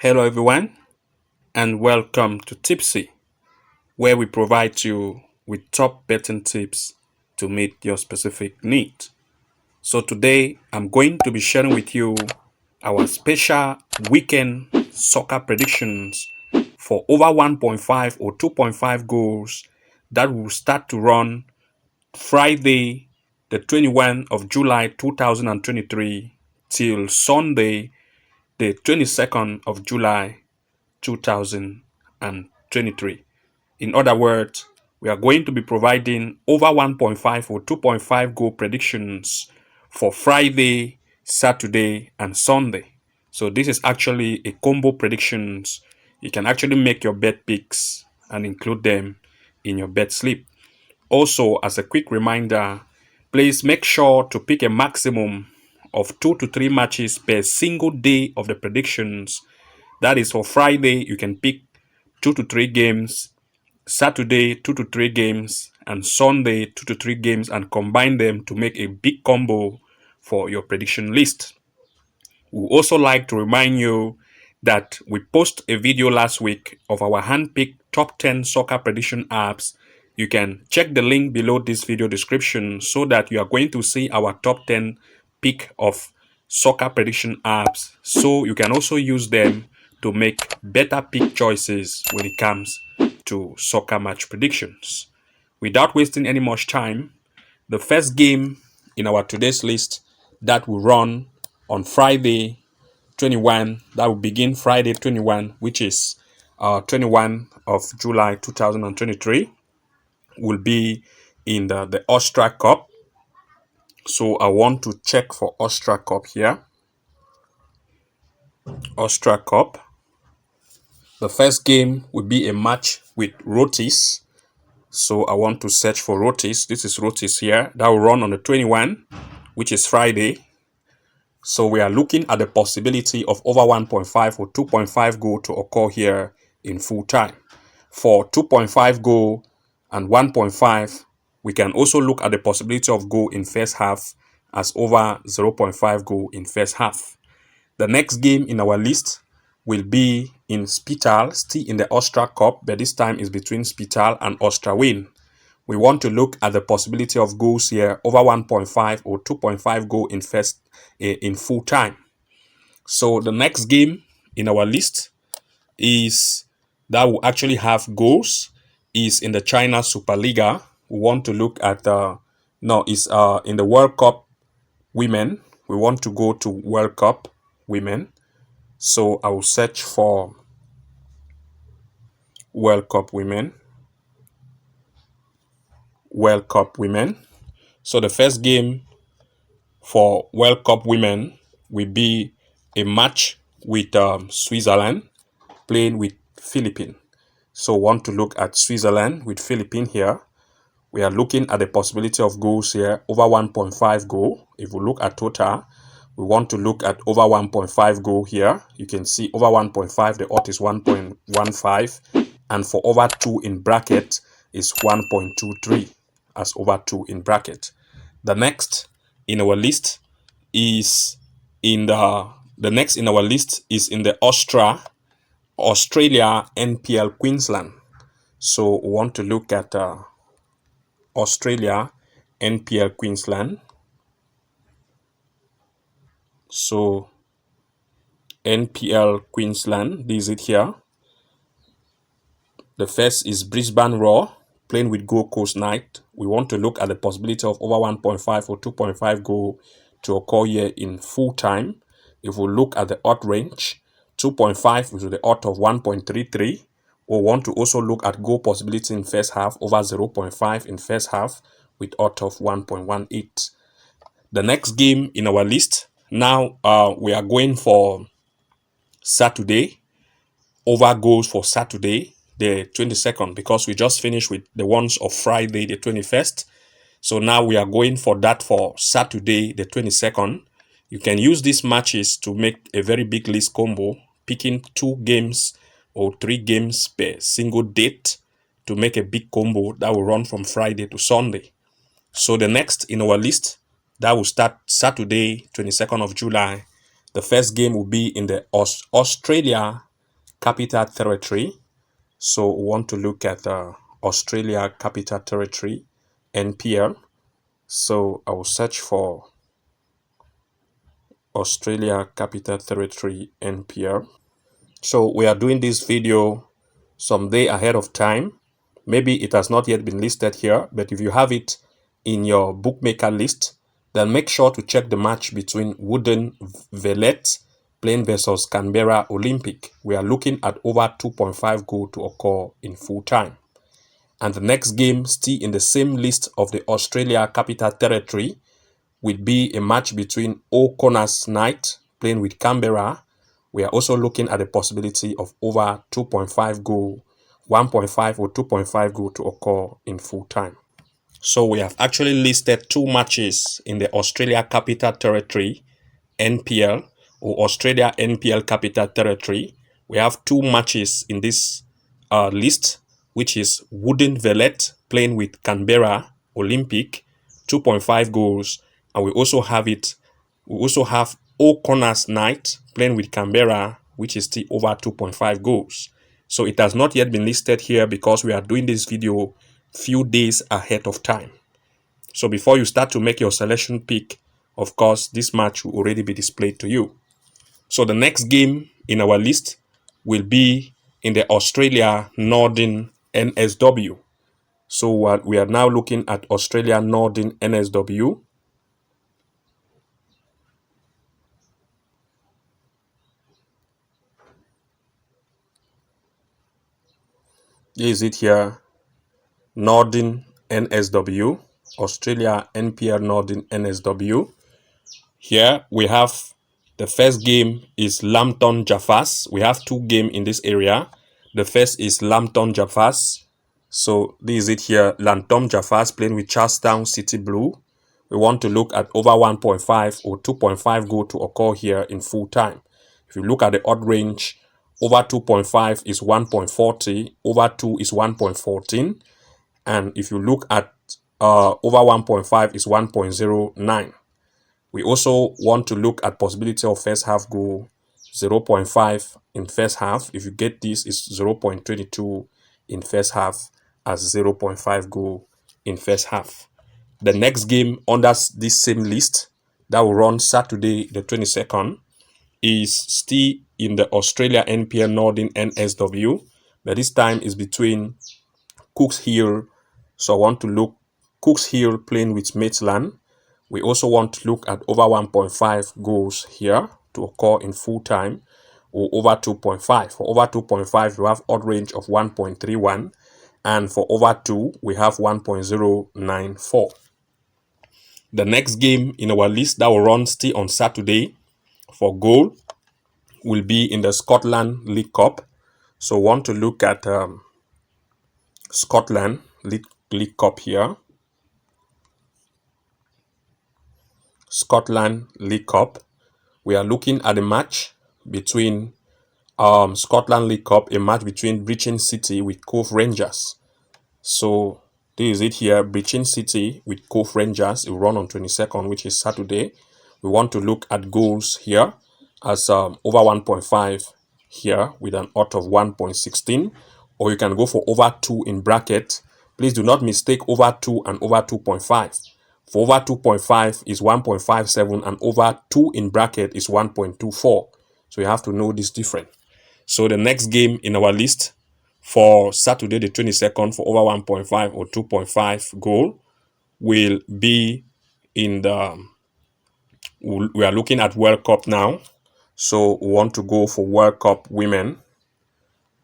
Hello everyone and welcome to TipSy, where we provide you with top betting tips to meet your specific need. So today I'm going to be sharing with you our special weekend soccer predictions for over 1.5 or 2.5 goals that will start to run Friday the 21st of July 2023 till Sunday the 22nd of July 2023. In other words, we are going to be providing over 1.5 or 2.5 goal predictions for Friday, Saturday, and Sunday. So this is actually a combo predictions. You can actually make your bet picks and include them in your bet slip. Also, as a quick reminder, please make sure to pick a maximum of 2 to 3 matches per single day of the predictions. That is, for Friday, you can pick 2 to 3 games, Saturday 2 to 3 games, and Sunday 2 to 3 games, and combine them to make a big combo for your prediction list. We would also like to remind you that we posted a video last week of our handpicked top 10 soccer prediction apps. You can check the link below this video description so that you are going to see our top 10 pick of soccer prediction apps, so you can also use them to make better pick choices when it comes to soccer match predictions. Without wasting any much time, the first game in our today's list that will run on Friday 21, that will begin Friday 21, which is 21 of July 2023, will be in the Austria Cup. So I want to check for Austria Cup here. Austria Cup. The first game will be a match with Rotis. So I want to search for Rotis. This is Rotis here. That will run on the 21, which is Friday. So we are looking at the possibility of over 1.5 or 2.5 goal to occur here in full time. For 2.5 goal and 1.5, we can also look at the possibility of goal in first half as over 0.5 goal in first half. The next game in our list will be in Spital, still in the Austria Cup, but this time is between Spital and Austria Wien. We want to look at the possibility of goals here over 1.5 or 2.5 goal in full time. So the next game in our list is that will actually have goals is in the China Superliga. We want to look at in the World Cup women. We want to go to World Cup women. So I will search for World Cup women. World Cup women. So the first game for World Cup women will be a match with Switzerland playing with Philippines. So want to look at Switzerland with Philippines here. We are looking at the possibility of goals here over 1.5 goal. If we look at total, we want to look at over 1.5 goal here. You can see over 1.5, the odd is 1.15, and for over 2 in bracket is 1.23 as over 2 in bracket. The next in our list is in the next in our list is in the Australia NPL Queensland. So we want to look at Australia NPL Queensland. So NPL Queensland, this is it here. The first is Brisbane Roar playing with Gold Coast Knight. We want to look at the possibility of over 1.5 or 2.5 goal to occur here in full time. If we look at the odd range, 2.5 is the odd of 1.33. We want to also look at goal possibility in first half over 0.5 in first half with odd of 1.18. The next game in our list, now we are going for Saturday, over goals for Saturday the 22nd, because we just finished with the ones of Friday the 21st. So now we are going for that for Saturday the 22nd. You can use these matches to make a very big list combo, picking 2 games or 3 games per single date to make a big combo that will run from Friday to Sunday. So the next in our list, that will start Saturday 22nd of July. The first game will be in the Australia Capital Territory. So we want to look at Australia Capital Territory, NPL. So I will search for Australia Capital Territory, NPL. So we are doing this video some day ahead of time. Maybe it has not yet been listed here, but if you have it in your bookmaker list, then make sure to check the match between Wooden Velvet playing versus Canberra Olympic. We are looking at over 2.5 goal to occur in full time. And the next game, still in the same list of the Australia Capital Territory, will be a match between O'Connor's Knight playing with Canberra. We are also looking at the possibility of over 2.5 goal, 1.5 or 2.5 goal to occur in full time. So we have actually listed two matches in the Australia Capital Territory, NPL, or Australia NPL Capital Territory. We have two matches in this list, which is Wooden Velvet playing with Canberra Olympic, 2.5 goals, and we also have O'Connor's Knight playing with Canberra, which is still over 2.5 goals. So it has not yet been listed here because we are doing this video few days ahead of time. So before you start to make your selection pick, of course, this match will already be displayed to you. So the next game in our list will be in the Australia Northern NSW. So we are now looking at Australia Northern NSW. Here is it here, Northern NSW, Australia NPL Northern NSW. Here we have the first game is Lambton Jaffas. We have two games in this area. The first is Lambton Jaffas. So this is it here, Lambton Jaffas playing with Charlestown City Blue. We want to look at over 1.5 or 2.5 goal to occur here in full time. If you look at the odd range, over 2.5 is 1.40, over 2 is 1.14, and if you look at over 1.5 is 1.09. We also want to look at possibility of first half goal, 0.5 in first half. If you get this, it's 0.22 in first half as 0.5 goal in first half. The next game under this same list that will run Saturday the 22nd is still in the Australia NPL Northern NSW, but this time is between Cooks Hill. So I want to look Cooks Hill playing with Maitland. We also want to look at over 1.5 goals here to occur in full time, or over 2.5. For over 2.5, we have odd range of 1.31, and for over 2, we have 1.094. The next game in our list that will run still on Saturday for goal will be in the Scotland League Cup. So want to look at Scotland League Cup here. Scotland League Cup. We are looking at a match between Scotland League Cup, a match between Brechin City with Cove Rangers. So this is it here, Brechin City with Cove Rangers. It will run on 22nd, which is Saturday. We want to look at goals here as over 1.5 here with an odd of 1.16, or you can go for over 2 in bracket. Please do not mistake over 2 and over 2.5. For over 2.5 is 1.57 and over 2 in bracket is 1.24. So you have to know this difference. So the next game in our list for Saturday the 22nd for over 1.5 or 2.5 goal will be in the, we are looking at World Cup now. So we want to go for World Cup women.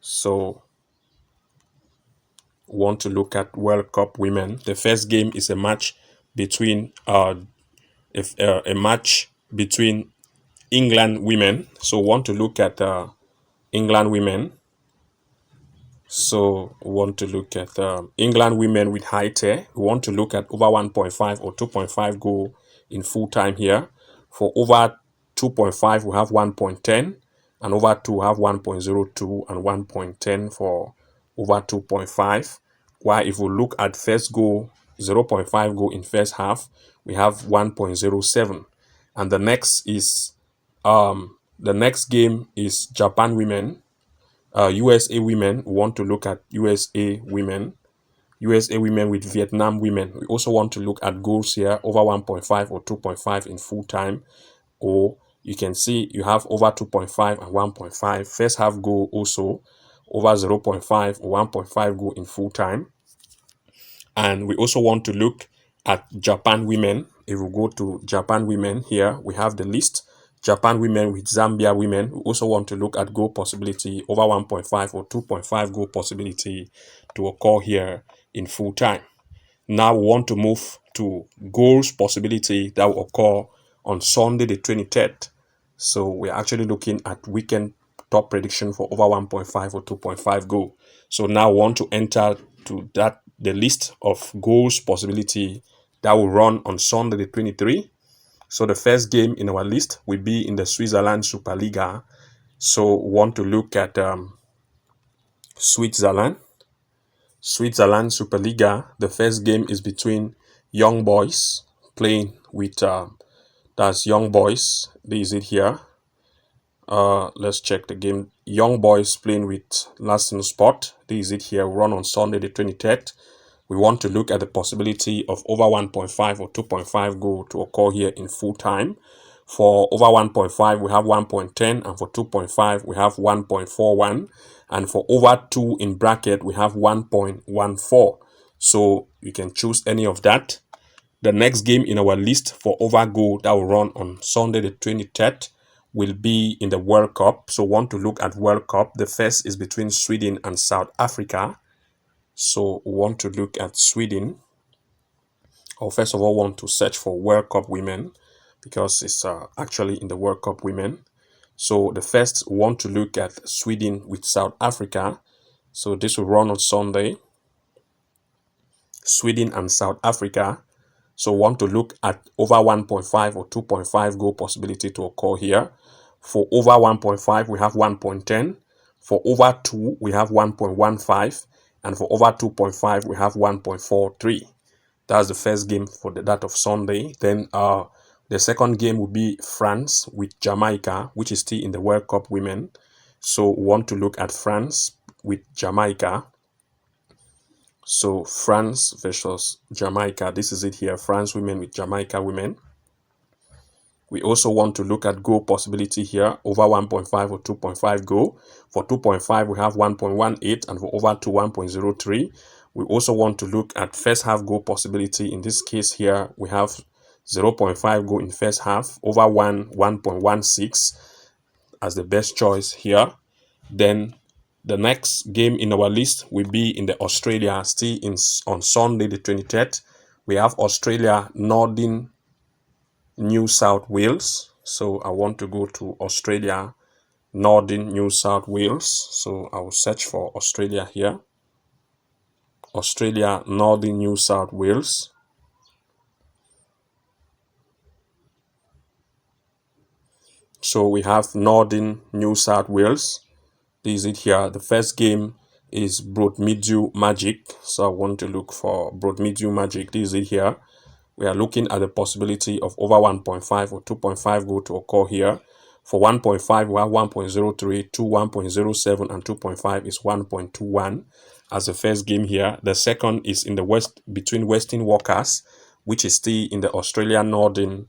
So we want to look at World Cup women. The first game is a match between a match between England women. So we want to look at England women. So we want to look at England women with Haiti. We want to look at over 1.5 or 2.5 goal in full time here. For over 2.5, we have 1.10, and over 2 we have 1.02 and 1.10 for over 2.5. While if we look at first goal, 0.5 goal in first half, we have 1.07. And the next is the next game is Japan women. USA women, we want to look at USA women. USA women with Vietnam women. We also want to look at goals here over 1.5 or 2.5 in full time. Or you can see you have over 2.5 and 1.5. First half goal also over 0.5 or 1.5 goal in full time. And we also want to look at Japan women. If we go to Japan women here, we have the list. Japan women with Zambia women. We also want to look at goal possibility over 1.5 or 2.5 goal possibility to occur here in full time. Now we want to move to goals possibility that will occur on Sunday the 23rd. So we're actually looking at weekend top prediction for over 1.5 or 2.5 goal. So now we want to enter to that the list of goals possibility that will run on Sunday the 23rd. So the first game in our list will be in the Switzerland Superliga. So we want to look at Switzerland Superliga. The first game is between Young Boys playing with that's Young Boys. This is it here. Let's check the game. Young Boys playing with Lassen Sport. This is it here. Run on Sunday the 23rd. We want to look at the possibility of over 1.5 or 2.5 goal to occur here in full time. For over 1.5, we have 1.10, and for 2.5, we have 1.41, and for over 2 in bracket, we have 1.14. So you can choose any of that. The next game in our list for over goal that will run on Sunday the 23rd will be in the World Cup. So want to look at World Cup. The first is between Sweden and South Africa. So we want to look at Sweden. Or first of all, want to search for World Cup women because it's actually in the World Cup women. So the first we want to look at Sweden with South Africa. So this will run on Sunday. Sweden and South Africa. So want to look at over 1.5 or 2.5 goal possibility to occur here. For over 1.5, we have 1.10. For over 2, we have 1.15. And for over 2.5, we have 1.43. That's the first game for that of Sunday. Then the second game will be France with Jamaica, which is still in the World Cup women. So we want to look at France with Jamaica. So France versus Jamaica. This is it here. France women with Jamaica women. We also want to look at goal possibility here over 1.5 or 2.5 goal. For 2.5, we have 1.18, and for over 2, 1.03. We also want to look at first half goal possibility. In this case here, we have 0.5 goal in first half, over 1.16 as the best choice here. Then the next game in our list will be in the Australia, still on Sunday the 23rd. We have Australia, Northern New South Wales. So I want to go to Australia, Northern New South Wales. So I will search for Australia here. Australia, Northern New South Wales. So we have Northern New South Wales. This is it here. The first game is Broadmeadow Magic. So I want to look for Broadmeadow Magic. This is it here. We are looking at the possibility of over 1.5 or 2.5 goal to occur here. For 1.5, we have 1.03, 2, 1.07, and 2.5 is 1.21 as the first game here. The second is in the west between Western Walkers, which is still in the Australia Northern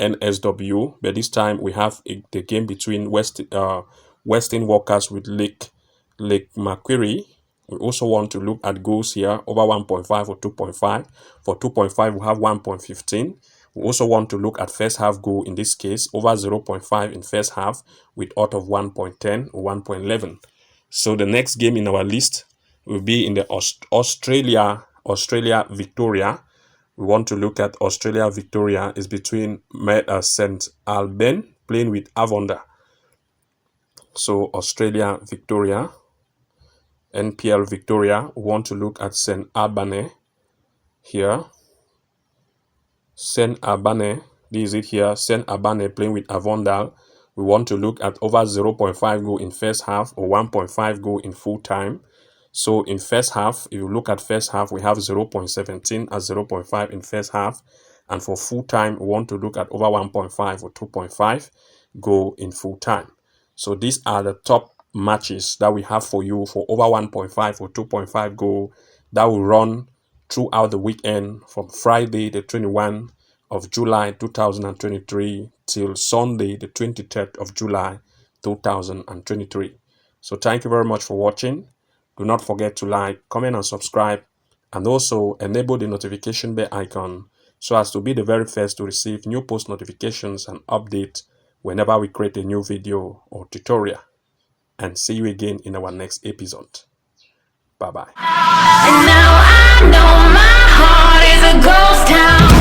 NSW, but this time we have the game between Western Walkers with Lake Macquarie. We also want to look at goals here over 1.5 or 2.5. For 2.5, we have 1.15. We also want to look at first half goal, in this case over 0.5 in first half with odds of 1.10 or 1.11. So the next game in our list will be in the Australia Victoria. We want to look at Australia Victoria is between St Alban playing with Avonda. So Australia Victoria, NPL Victoria. We want to look at St Albans here. St Albans, this is it here. St Albans playing with Avondale. We want to look at over 0.5 goal in first half or 1.5 goal in full time. So in first half, if you look at first half, we have 0.17 as 0.5 in first half. And for full time, we want to look at over 1.5 or 2.5 goal in full time. So these are the top matches that we have for you for over 1.5 or 2.5 goal that will run throughout the weekend from Friday the 21st of July 2023 till Sunday the 23rd of July 2023. So thank you very much for watching. Do not forget to like, comment and subscribe, and also enable the notification bell icon so as to be the very first to receive new post notifications and updates whenever we create a new video or tutorial. And see you again in our next episode. Bye bye. And now I know my heart is a ghost town.